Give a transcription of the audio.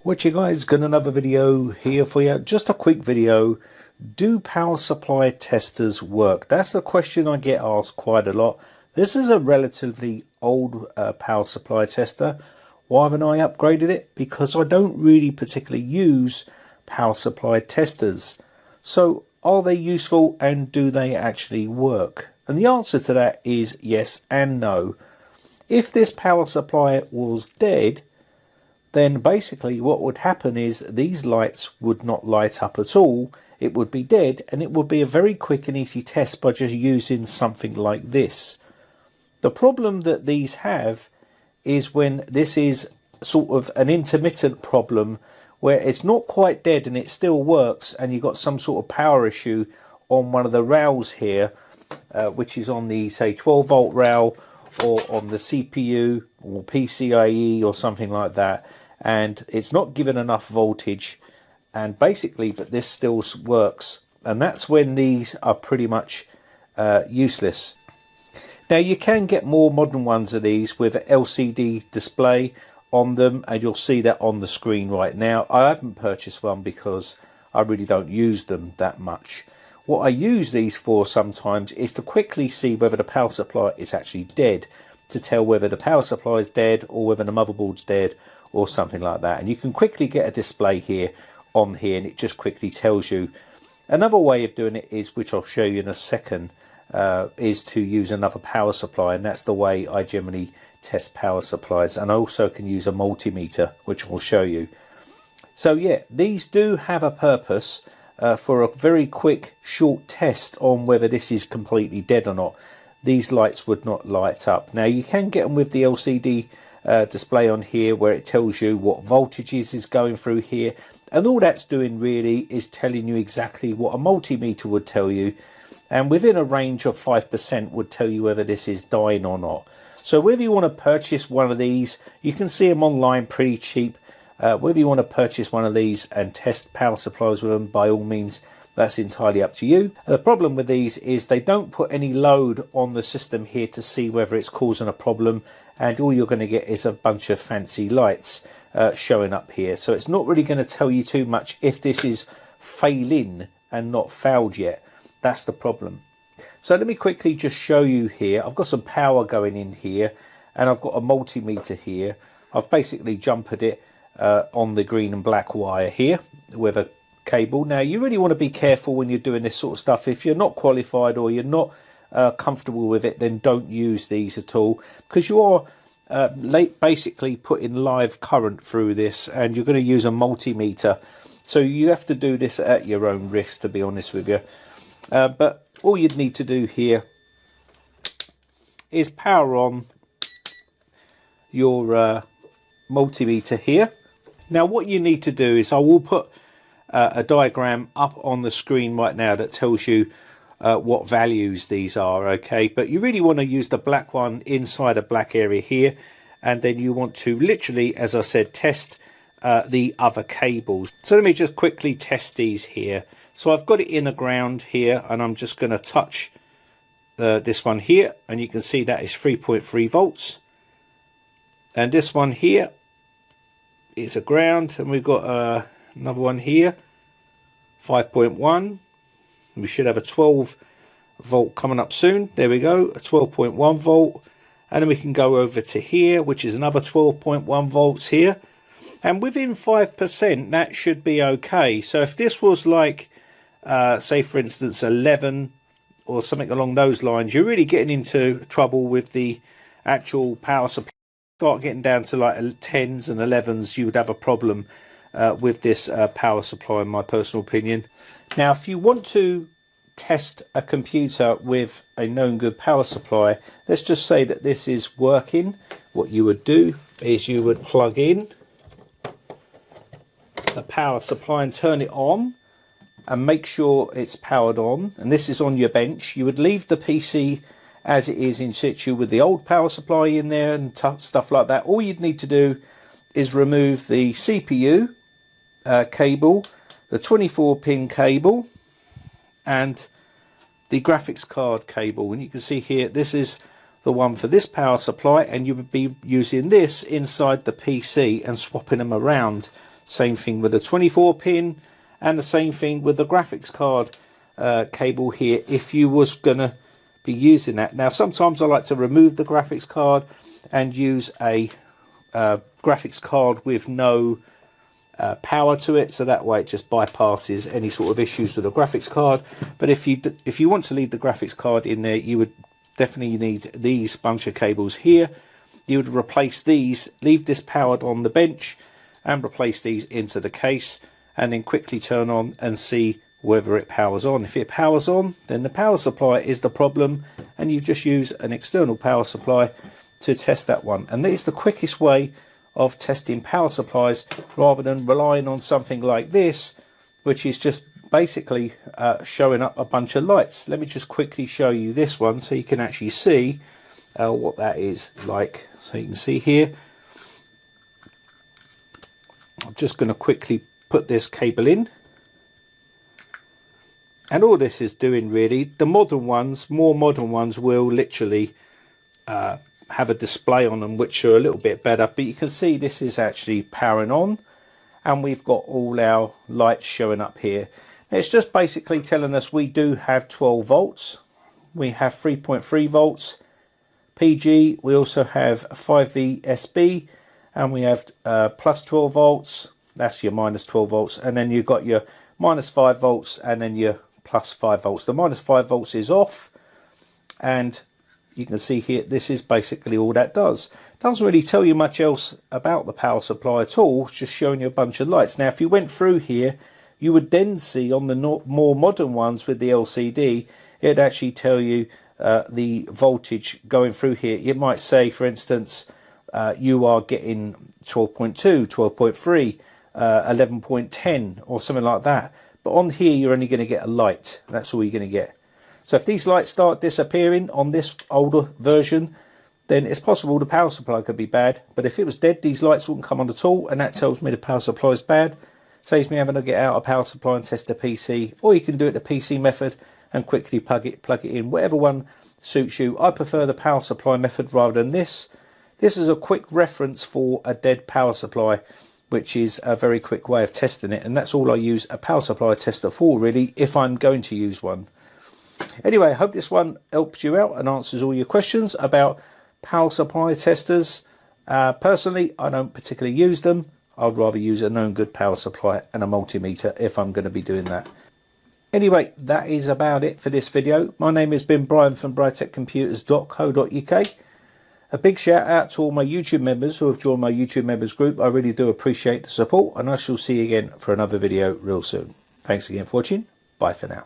What you guys, got another video here for you. Just a quick video. Do power supply testers work? That's the question I get asked quite a lot. This is a relatively old power supply tester. Why haven't I upgraded it? Because I don't really particularly use power supply testers. So are they useful and do they actually work? And the answer to that is yes and no. If this power supply was dead, then basically what would happen is these lights would not light up at all. It would be dead, and it would be a very quick and easy test by just using something like this. The problem that these have is when this is sort of an intermittent problem where it's not quite dead and it still works, and you've got some sort of power issue on one of the rails here, which is on the, say, 12 volt rail or on the CPU or PCIe or something like that, and it's not given enough voltage, and basically, but this still works, and that's when these are pretty much useless. Now you can get more modern ones of these with an LCD display on them, and you'll see that on the screen right now. I haven't purchased one because I really don't use them that much. What I use these for sometimes is to quickly see whether the power supply is actually dead, to tell whether the power supply is dead or whether the motherboard's dead or something like that. And you can quickly get a display here on here, and it just quickly tells you. Another way of doing it is, which I'll show you in a second, is to use another power supply, and that's the way I generally test power supplies. And I also can use a multimeter, which I'll show you. So yeah, these do have a purpose for a very quick short test on whether this is completely dead or not. These lights would not light up. Now you can get them with the LCD display on here, where it tells you what voltages is going through here, and all that's doing really is telling you exactly what a multimeter would tell you, and within a range of 5% would tell you whether this is dying or not. So whether you want to purchase one of these, you can see them online pretty cheap. Whether you want to purchase one of these and test power supplies with them, by all means, that's entirely up to you. The problem with these is they don't put any load on the system here to see whether it's causing a problem, and all you're going to get is a bunch of fancy lights showing up here. So it's not really going to tell you too much if this is failing and not failed yet. That's the problem. So let me quickly just show you here. I've got some power going in here, and I've got a multimeter here. I've basically jumpered it on the green and black wire here with a cable. Now you really want to be careful when you're doing this sort of stuff. If you're not qualified or you're not comfortable with it, then don't use these at all, because you are basically putting live current through this, and you're going to use a multimeter, so you have to do this at your own risk, to be honest with you. But all you'd need to do here is power on your multimeter here. Now what you need to do is, I will put a diagram up on the screen right now that tells you what values these are, okay? But you really want to use the black one inside a black area here, and then you want to literally, as I said, test the other cables. So let me just quickly test these here. So I've got it in the ground here, and I'm just going to touch this one here, and you can see that is 3.3 volts. And this one here is a ground, and we've got another one here, 5.1. We should have a 12 volt coming up soon. There we go, a 12.1 volt. And then we can go over to here, which is another 12.1 volts here. And within 5%, that should be okay. So if this was like, say for instance, 11 or something along those lines, you're really getting into trouble with the actual power supply. Start getting down to like 10s and 11s, you would have a problem with this power supply, in my personal opinion. Now if you want to test a computer with a known good power supply, let's just say that this is working. What you would do is you would plug in the power supply and turn it on, and make sure it's powered on, and this is on your bench. You would leave the PC as it is in situ with the old power supply in there and stuff like that. All you'd need to do is remove the CPU cable, the 24-pin cable, and the graphics card cable. And you can see here, this is the one for this power supply, and you would be using this inside the PC and swapping them around. Same thing with the 24 pin, and the same thing with the graphics card cable here, if you was gonna be using that. Now sometimes I like to remove the graphics card and use a graphics card with no power to it, so that way it just bypasses any sort of issues with the graphics card. But if you want to leave the graphics card in there, you would definitely need these bunch of cables here. You would replace these, leave this powered on the bench, and replace these into the case, and then quickly turn on and see whether it powers on. If it powers on, then the power supply is the problem, and you just use an external power supply to test that one. And that is the quickest way of testing power supplies, rather than relying on something like this, which is just basically showing up a bunch of lights. Let me just quickly show you this one so you can actually see what that is like. So you can see here, I'm just going to quickly put this cable in. And all this is doing, really, the modern ones, more modern ones, will literally have a display on them which are a little bit better. But you can see this is actually powering on, and we've got all our lights showing up here. It's just basically telling us we do have 12 volts. We have 3.3 volts PG. We also have 5V SB, and we have plus 12 volts. That's your minus 12 volts. And then you've got your minus 5 volts and then your plus 5 volts. The minus 5 volts is off, and you can see here this is basically all that does. Doesn't really tell you much else about the power supply at all. It's just showing you a bunch of lights. Now if you went through here, you would then see on the more modern ones with the LCD, it'd actually tell you the voltage going through here. It might say, for instance, you are getting 12.2, 12.3, 11.10 or something like that. But on here you're only going to get a light. That's all you're going to get. So if these lights start disappearing on this older version, then it's possible the power supply could be bad. But if it was dead, these lights wouldn't come on at all, and that tells me the power supply is bad. Saves me having to get out a power supply and test a PC. Or you can do it the PC method and quickly plug it in, whatever one suits you. I prefer the power supply method rather than this. This is a quick reference for a dead power supply, which is a very quick way of testing it, and that's all I use a power supply tester for, really, if I'm going to use one. Anyway, I hope this one helps you out and answers all your questions about power supply testers. Personally, I don't particularly use them. I'd rather use a known good power supply and a multimeter if I'm going to be doing that. Anyway, that is about it for this video. My name has been Brian from briteccomputers.co.uk. A big shout out to all my YouTube members who have joined my YouTube members group. I really do appreciate the support, and I shall see you again for another video real soon. Thanks again for watching. Bye for now.